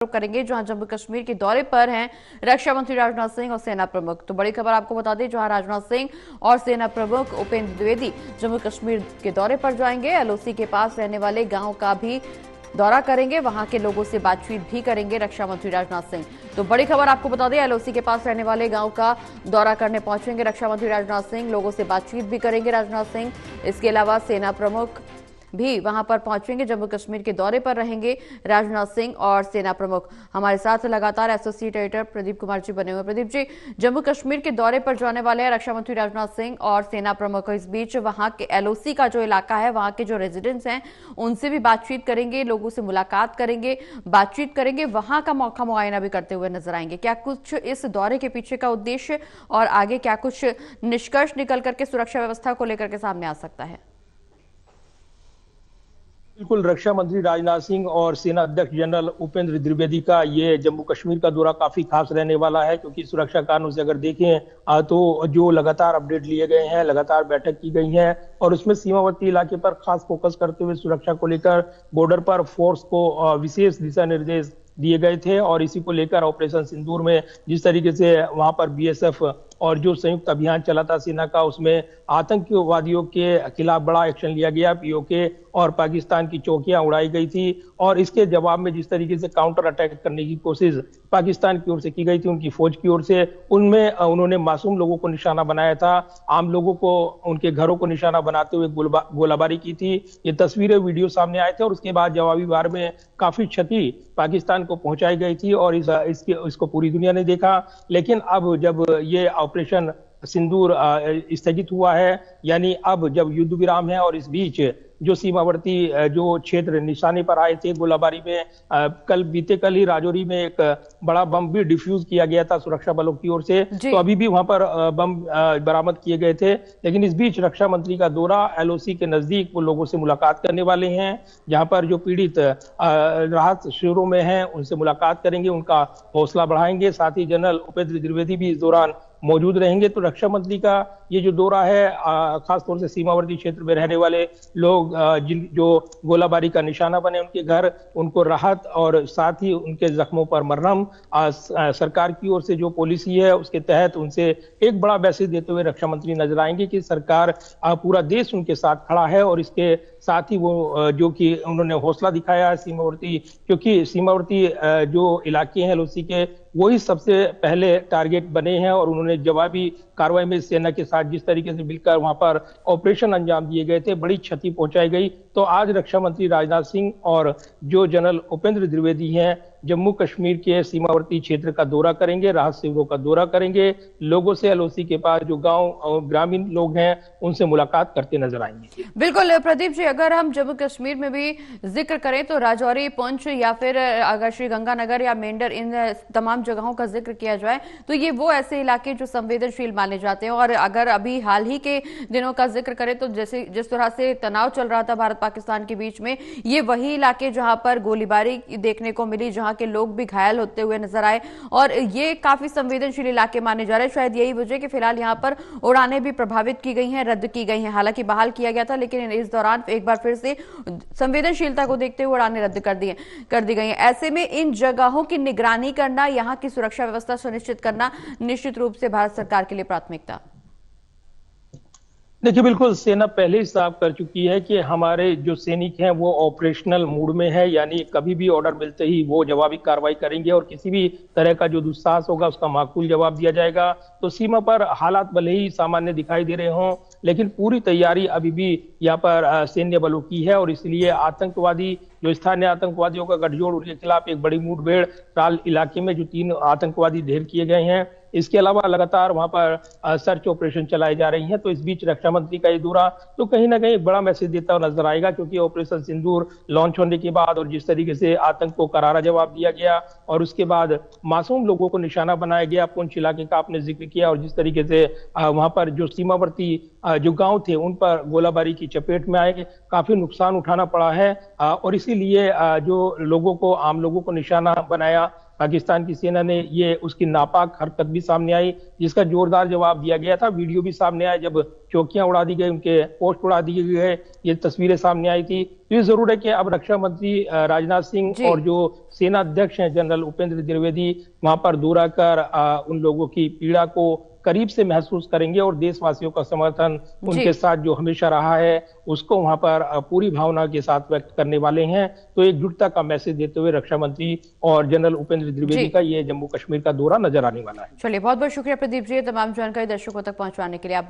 करेंगे जहां जम्मू कश्मीर के दौरे पर हैं रक्षा मंत्री राजनाथ सिंह और सेना प्रमुख। तो बड़ी खबर आपको बता दें, जहां राजनाथ सिंह और सेना प्रमुख उपेंद्र द्विवेदी जम्मू कश्मीर के दौरे पर जाएंगे। एलओसी के पास रहने वाले गांव का भी दौरा करेंगे, वहां के लोगों से बातचीत भी करेंगे रक्षा मंत्री राजनाथ सिंह। तो बड़ी खबर आपको बता दें, एलओसी के पास रहने वाले गांव का दौरा करने पहुंचेंगे रक्षा मंत्री राजनाथ सिंह, लोगों से बातचीत भी करेंगे राजनाथ सिंह। इसके अलावा सेना प्रमुख भी वहां पर पहुंचेंगे, जम्मू कश्मीर के दौरे पर रहेंगे राजनाथ सिंह और सेना प्रमुख। हमारे साथ लगातार एसोसिएट एडिटर प्रदीप कुमार जी बने हुए। प्रदीप जी, जम्मू कश्मीर के दौरे पर जाने वाले हैं रक्षा मंत्री राजनाथ सिंह और सेना प्रमुख। इस बीच वहां के एलओसी का जो इलाका है, वहां के जो रेजिडेंट्स हैं, उनसे भी बातचीत करेंगे, लोगों से मुलाकात करेंगे, बातचीत करेंगे, वहां का मौका मुआयना भी करते हुए नजर आएंगे। क्या कुछ इस दौरे के पीछे का उद्देश्य और आगे क्या कुछ निष्कर्ष निकल करके सुरक्षा व्यवस्था को लेकर के सामने आ सकता है? बिल्कुल, रक्षा मंत्री राजनाथ सिंह और सेना अध्यक्ष जनरल उपेंद्र द्विवेदी का ये जम्मू कश्मीर का दौरा काफी खास रहने वाला है, क्योंकि सुरक्षा कारणों से अगर देखें तो जो लगातार अपडेट लिए गए हैं, लगातार बैठक की गई है और उसमें सीमावर्ती इलाके पर खास फोकस करते हुए सुरक्षा को लेकर बॉर्डर पर फोर्स को विशेष दिशा निर्देश दिए गए थे। और इसी को लेकर ऑपरेशन सिंदूर में जिस तरीके से वहां पर बीएसएफ और जो संयुक्त अभियान चला था सेना का, उसमें आतंकवादियों के खिलाफ बड़ा एक्शन लिया गया। पीओके और पाकिस्तान की चौकियां उड़ाई गई थी और इसके जवाब में जिस तरीके से काउंटर अटैक करने की कोशिश पाकिस्तान की ओर से की गई थी, उनकी फौज की ओर से, उनमें उन्होंने मासूम लोगों को निशाना बनाया था, आम लोगों को, उनके घरों को निशाना बनाते हुए गोलाबारी की थी। ये तस्वीरें, वीडियो सामने आए थे और उसके बाद जवाबी वार में काफी क्षति पाकिस्तान को पहुंचाई गई थी और इसको पूरी दुनिया ने देखा। लेकिन अब जब ये ऑपरेशन सिंदूर स्थगित हुआ है, यानी अब जब युद्ध विराम है और इस बीच जो सीमावर्ती जो क्षेत्र निशाने पर आए थे गोलाबारी में, बीते कल ही राजौरी में एक बड़ा बम भी डिफ्यूज किया गया था सुरक्षा बलों की ओर से, तो अभी भी वहां पर बम बरामद किए गए थे। लेकिन इस बीच रक्षा मंत्री का दौरा एलओसी के नजदीक वो लोगों से मुलाकात करने वाले हैं, जहां पर जो पीड़ित राहत शिविरों में हैं उनसे मुलाकात करेंगे, उनका हौसला बढ़ाएंगे। साथ ही जनरल उपेंद्र द्विवेदी भी इस दौरान मौजूद रहेंगे। तो रक्षा मंत्री का ये जो दौरा है, खासतौर से सीमावर्ती क्षेत्र में रहने वाले लोग जो गोलाबारी का निशाना बने, उनके घर, उनको राहत और साथ ही उनके जख्मों पर मरहम, सरकार की ओर से जो पॉलिसी है उसके तहत उनसे एक बड़ा मैसेज देते हुए रक्षा मंत्री नजर आएंगे कि सरकार, पूरा देश उनके साथ खड़ा है। और इसके साथ ही वो जो कि उन्होंने हौसला दिखाया है सीमावर्ती, क्योंकि सीमावर्ती जो इलाके हैं एलओसी के, वही सबसे पहले टारगेट बने हैं और उन्होंने जवाबी कार्रवाई में सेना के साथ जिस तरीके से मिलकर वहां पर ऑपरेशन अंजाम दिए गए थे, बड़ी क्षति पहुंचाई गई। तो आज रक्षा मंत्री राजनाथ सिंह और जो जनरल उपेंद्र द्विवेदी हैं, जम्मू कश्मीर के सीमावर्ती क्षेत्र का दौरा करेंगे, राहत शिविरों का दौरा करेंगे, लोगों से एलओसी के पास जो गांव और ग्रामीण लोग हैं उनसे मुलाकात करते नजर आएंगे। बिल्कुल प्रदीप जी, अगर हम जम्मू कश्मीर में भी जिक्र करें तो राजौरी, पुंछ या फिर अगर श्री गंगानगर या मेंढर, इन तमाम जगहों का जिक्र किया जाए तो ये वो ऐसे इलाके जो संवेदनशील माने जाते हैं। और अगर अभी हाल ही के दिनों का जिक्र करें तो जैसे जिस तरह से तनाव चल रहा था भारत पाकिस्तान के बीच में, ये वही इलाके जहां पर गोलीबारी देखने को मिली, जहां के लोग भी घायल होते हुए नजर आए और ये काफी संवेदनशील इलाके माने जा रहे हैं। शायद यही वजह कि फिलहाल यहां पर उड़ानें भी प्रभावित की गई हैं, रद्द की गई हैं। हालांकि बहाल किया गया था, लेकिन इस दौरान एक बार फिर से संवेदनशीलता को देखते हुए उड़ानें रद्द कर दी गई हैं। ऐसे में इन जगहों की निगरानी करना, यहां की सुरक्षा व्यवस्था सुनिश्चित करना निश्चित रूप से भारत सरकार के लिए प्राथमिकता। देखिए, बिल्कुल सेना पहले ही साफ कर चुकी है कि हमारे जो सैनिक हैं वो ऑपरेशनल मूड में है, यानी कभी भी ऑर्डर मिलते ही वो जवाबी कार्रवाई करेंगे और किसी भी तरह का जो दुस्साहस होगा उसका माकूल जवाब दिया जाएगा। तो सीमा पर हालात भले ही सामान्य दिखाई दे रहे हों, लेकिन पूरी तैयारी अभी भी यहाँ पर सैन्य बलों की है और इसलिए आतंकवादी, जो स्थानीय आतंकवादियों का गठजोड़, उनके खिलाफ एक बड़ी मुठभेड़ ट्राल इलाके में जो 3 आतंकवादी ढेर किए गए हैं, इसके अलावा लगातार वहां पर सर्च ऑपरेशन चलाई जा रही हैं। तो इस बीच रक्षा मंत्री का ये दौरा तो कहीं ना कहीं एक बड़ा मैसेज देता हुआ नजर आएगा, क्योंकि ऑपरेशन सिंदूर लॉन्च होने के बाद और जिस तरीके से आतंक को करारा जवाब दिया गया और उसके बाद मासूम लोगों को निशाना बनाया गया, पुंछ इलाके का आपने जिक्र किया, और जिस तरीके से वहां पर जो सीमावर्ती जो गांव थे उन पर गोलाबारी की चपेट में आए, काफी नुकसान उठाना पड़ा है और इसीलिए जो लोगों को, आम लोगों को निशाना बनाया पाकिस्तान की सेना ने ये उसकी नापाक हरकत भी सामने आई, जिसका जोरदार जवाब दिया गया था। वीडियो भी सामने आया जब चौकियां उड़ा दी गई, उनके पोस्ट उड़ा दिए गए, ये तस्वीरें सामने आई थी। तो ये जरूर है कि अब रक्षा मंत्री राजनाथ सिंह और जो सेना अध्यक्ष हैं जनरल उपेंद्र द्विवेदी वहां पर दौरा कर उन लोगों की पीड़ा को करीब से महसूस करेंगे और देशवासियों का समर्थन उनके साथ जो हमेशा रहा है उसको वहां पर पूरी भावना के साथ व्यक्त करने वाले हैं। तो एकजुटता का मैसेज देते हुए रक्षा मंत्री और जनरल उपेंद्र द्विवेदी का ये जम्मू कश्मीर का दौरा नजर आने वाला है। चलिए, बहुत बहुत शुक्रिया प्रदीप जी, तमाम जानकारी दर्शकों तक पहुंचाने के लिए।